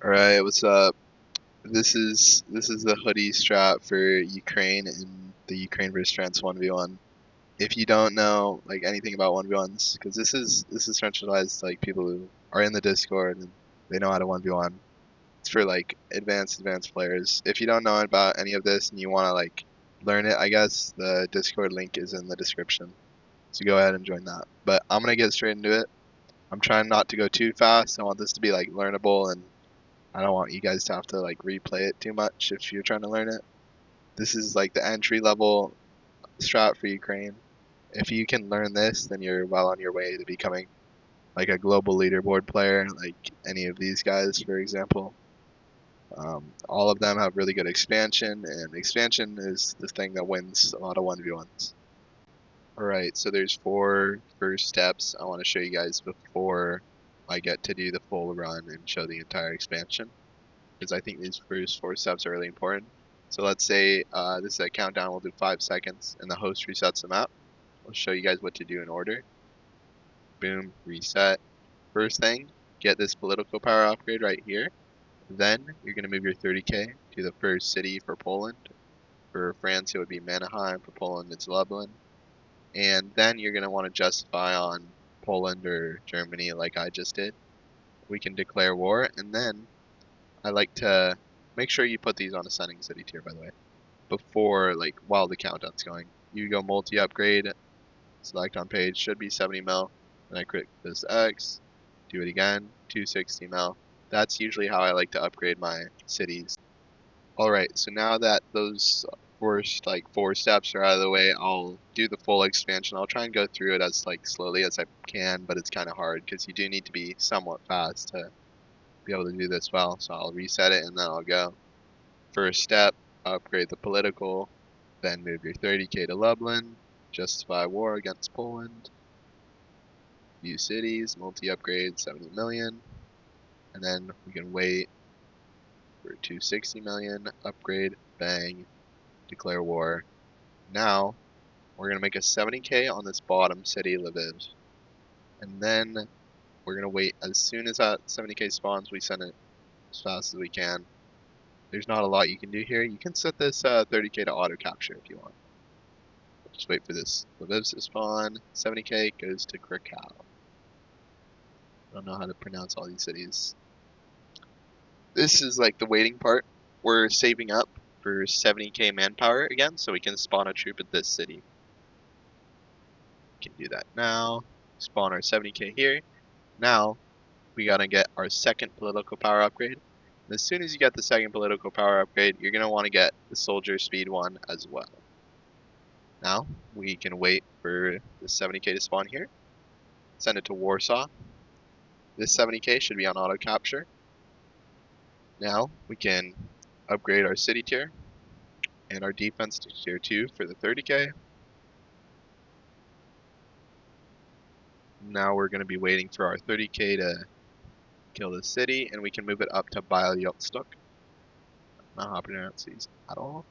Alright, what's up? This is the hoodie strap for Ukraine in the Ukraine versus France 1v1. If you don't know like anything about 1v1s, because this is centralized to, like people who are in the Discord and they know how to 1v1. It's for like advanced players. If you don't know about any of this and you want to like learn it, I guess the Discord link is in the description. So go ahead and join that. But I'm gonna get straight into it. I'm trying not to go too fast. I want this to be like learnable, and I don't want you guys to have to like replay it too much if you're trying to learn it. This is like the entry level strat for Ukraine. If you can learn this, then you're well on your way to becoming like a global leaderboard player, like any of these guys, for example. All of them have really good expansion, and expansion is the thing that wins a lot of 1v1s. Alright, so there's 4 first steps I want to show you guys before I get to do the full run and show the entire expansion, because I think these first 4 steps are really important. So let's say this is a countdown, we'll do 5 seconds, and the host resets the map. I'll show you guys what to do in order. Boom, reset. First thing, get this political power upgrade right here. Then you're going to move your 30k to the first city for Poland. For France, it would be Mannerheim. For Poland, it's Lublin. And then you're going to want to justify on Poland or Germany like I just did. We can declare war, and then I like to make sure you put these on ascending city tier, by the way, before, like, while the countdown's going. You go multi-upgrade, select on page, should be 70 mil, and I click this X, do it again, 260 mil. That's usually how I like to upgrade my cities. Alright, so now that those first, like, 4 steps are out of the way, I'll do the full expansion. I'll try and go through it as, like, slowly as I can, but it's kind of hard, because you do need to be somewhat fast to be able to do this well. So I'll reset it, and then I'll go. First step, upgrade the political, then move your 30k to Lublin, justify war against Poland, view cities, multi-upgrade 70 million, and then we can wait for 260 million, upgrade, bang, declare war. Now, we're going to make a 70k on this bottom city, Lviv, and then we're going to wait as soon as that 70k spawns, we send it as fast as we can. There's not a lot you can do here. You can set this 30k to auto capture if you want. Just wait for this Lviv to spawn. 70k goes to Krakow. I don't know how to pronounce all these cities. This is like the waiting part. We're saving up for 70k manpower again, so we can spawn a troop at this city. We can do that now. Spawn our 70k here. Now, we gotta get our second political power upgrade. And as soon as you get the second political power upgrade, you're gonna want to get the soldier speed one as well. Now, we can wait for the 70k to spawn here. Send it to Warsaw. This 70k should be on auto capture. Now, we can upgrade our city tier and our defense to tier 2 for the 30k. Now we're going to be waiting for our 30k to kill the city, and we can move it up to Bialystok. Not how to pronounce these at all.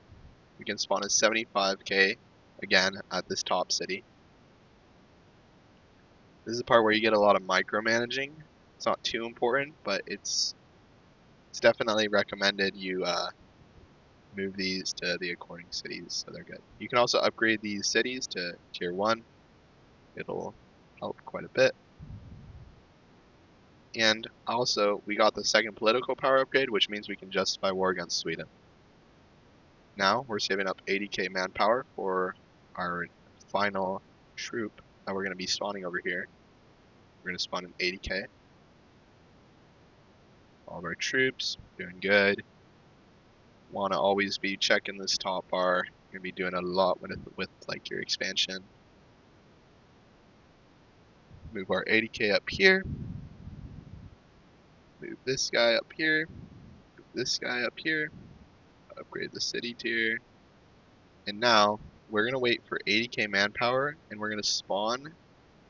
We can spawn a 75k again at this top city. This is the part where you get a lot of micromanaging. It's not too important, but it's definitely recommended you move these to the according cities, so they're good. You can also upgrade these cities to tier 1. It'll help quite a bit. And also, we got the second political power upgrade, which means we can justify war against Sweden. Now, we're saving up 80k manpower for our final troop that we're going to be spawning over here. We're going to spawn an 80k. All of our troops, doing good. Want to always be checking this top bar. You're going to be doing a lot with like your expansion. Move our 80k up here. Move this guy up here. Move this guy up here. Upgrade the city tier. And now, we're going to wait for 80k manpower, and we're going to spawn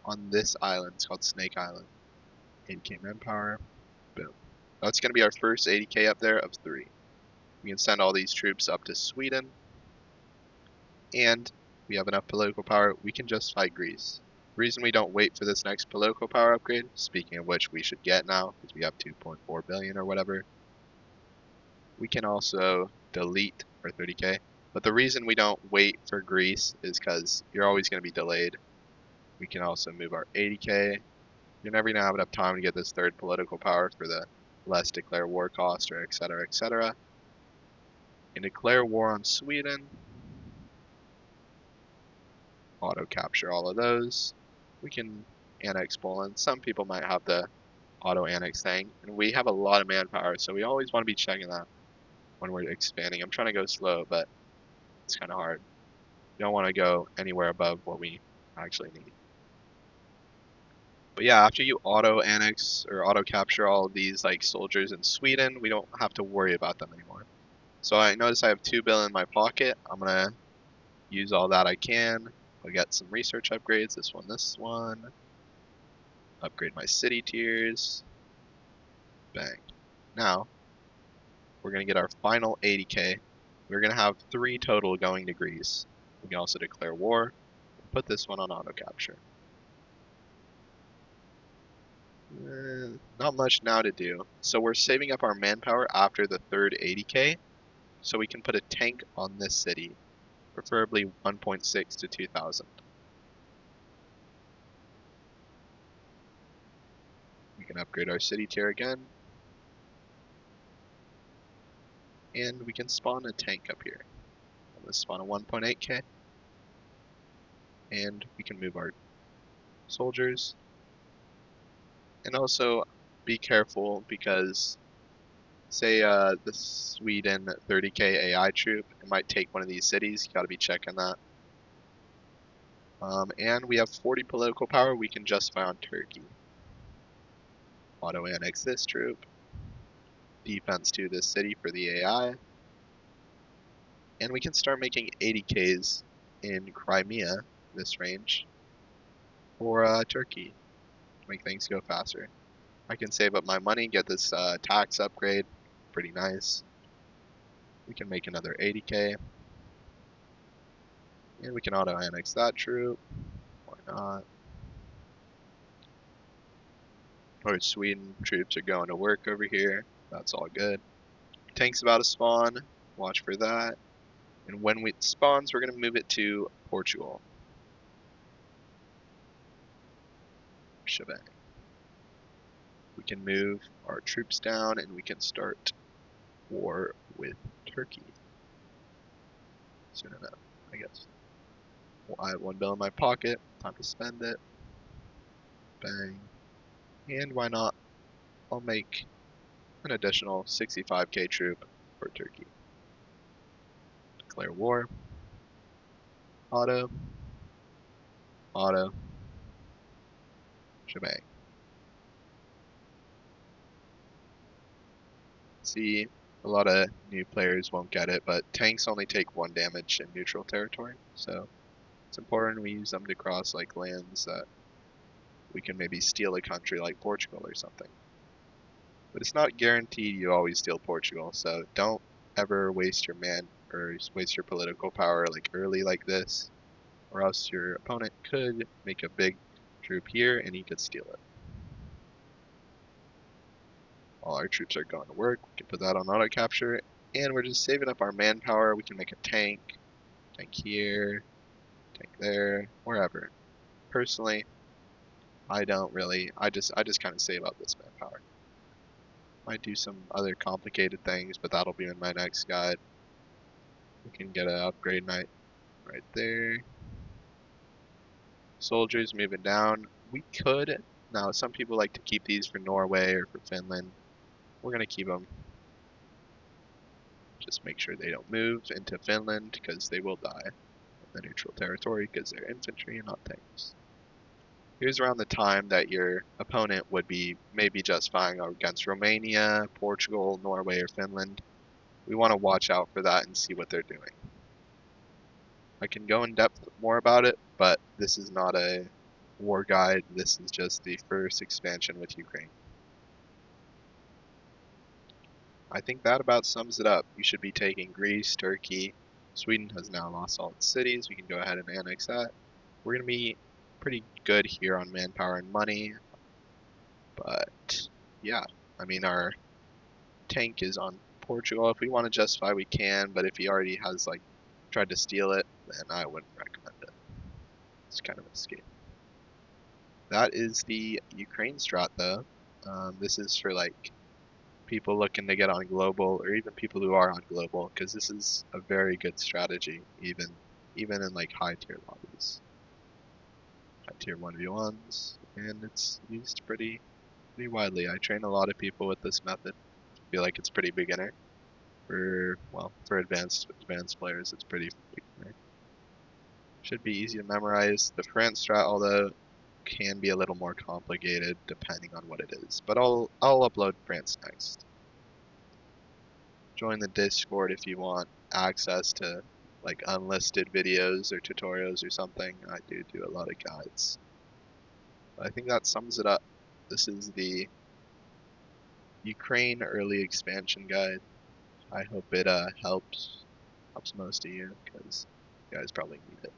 on this island. It's called Snake Island. 80k manpower. Boom. That's going to be our first 80k up there of 3. We can send all these troops up to Sweden. And we have enough political power. We can just fight Greece. The reason we don't wait for this next political power upgrade, speaking of which we should get now, because we have 2.4 billion or whatever, We can also delete our 30k, but the reason we don't wait for Greece is because you're always going to be delayed. We can also move our 80k. You're never going to have enough time to get this third political power for the less declare war cost, or etc., etc. And declare war on Sweden. Auto capture all of those. We can annex Poland. Some people might have the auto annex thing, and we have a lot of manpower, so we always want to be checking that when we're expanding. I'm trying to go slow, but it's kind of hard. You don't want to go anywhere above what we actually need. But yeah, after you auto annex or auto capture all of these like soldiers in Sweden, we don't have to worry about them anymore. So I notice I have 2 billion in my pocket. I'm gonna use all that I can. I'll get some research upgrades. This one. Upgrade my city tiers. Bang. Now we're gonna get our final 80k. We're gonna have 3 total going to Greece. We can also declare war. Put this one on auto capture. Not much now to do. So we're saving up our manpower after the third 80k, so we can put a tank on this city, preferably 1.6 to 2,000. We can upgrade our city tier again, and we can spawn a tank up here. Let's spawn a 1.8k, and we can move our soldiers. And also be careful because say the Sweden 30k AI troop, it might take one of these cities. You got to be checking that. And we have 40 political power we can justify on Turkey. Auto annex this troop. Defense to this city for the AI. And we can start making 80Ks in Crimea, this range, for Turkey. Make things go faster. I can save up my money, get this tax upgrade. Pretty nice. We can make another 80K. And we can auto annex that troop. Why not? Our Sweden troops are going to work over here. That's all good. Tank's about to spawn. Watch for that. And when it spawns, we're going to move it to Portugal. Shebang. We can move our troops down and we can start war with Turkey. Soon enough, I guess. Well, I have 1 bill in my pocket. Time to spend it. Bang. And why not? I'll make an additional 65k troop for Turkey. Declare war. Auto. Auto. Shebang. See, a lot of new players won't get it, but tanks only take 1 damage in neutral territory, so it's important we use them to cross like lands that we can maybe steal a country like Portugal or something. But it's not guaranteed you always steal Portugal, so don't ever waste your man or waste your political power like early like this, or else your opponent could make a big troop here and he could steal it. All our troops are going to work. We can put that on auto capture, and we're just saving up our manpower. We can make a tank here, tank there, wherever. Personally, I don't really. I just kind of save up this manpower. Might do some other complicated things, but that'll be in my next guide. We can get an upgrade night right there. Soldiers moving down. We could. Now, some people like to keep these for Norway or for Finland. We're going to keep them. Just make sure they don't move into Finland because they will die in the neutral territory because they're infantry and not tanks. Here's around the time that your opponent would be maybe justifying against Romania, Portugal, Norway, or Finland. We want to watch out for that and see what they're doing. I can go in depth more about it, but this is not a war guide. This is just the first expansion with Ukraine. I think that about sums it up. You should be taking Greece, Turkey. Sweden has now lost all its cities. We can go ahead and annex that. We're going to be pretty good here on manpower and money. But yeah, I mean, our tank is on Portugal, if we want to justify, we can, but if he already has like tried to steal it, then I wouldn't recommend it. It's kind of risky. That is the Ukraine strat though. This is for like people looking to get on global, or even people who are on global, because this is a very good strategy, even in like high tier lobbies, high tier 1v1s, and it's used pretty widely. I train a lot of people with this method. I feel like it's pretty beginner. For advanced players, it's pretty beginner. Should be easy to memorize. The France strat, although can be a little more complicated depending on what it is. But I'll upload France next. Join the Discord if you want access to like unlisted videos or tutorials or something. I do a lot of guides. But I think that sums it up. This is the Ukraine early expansion guide. I hope it helps most of you, because you guys probably need it.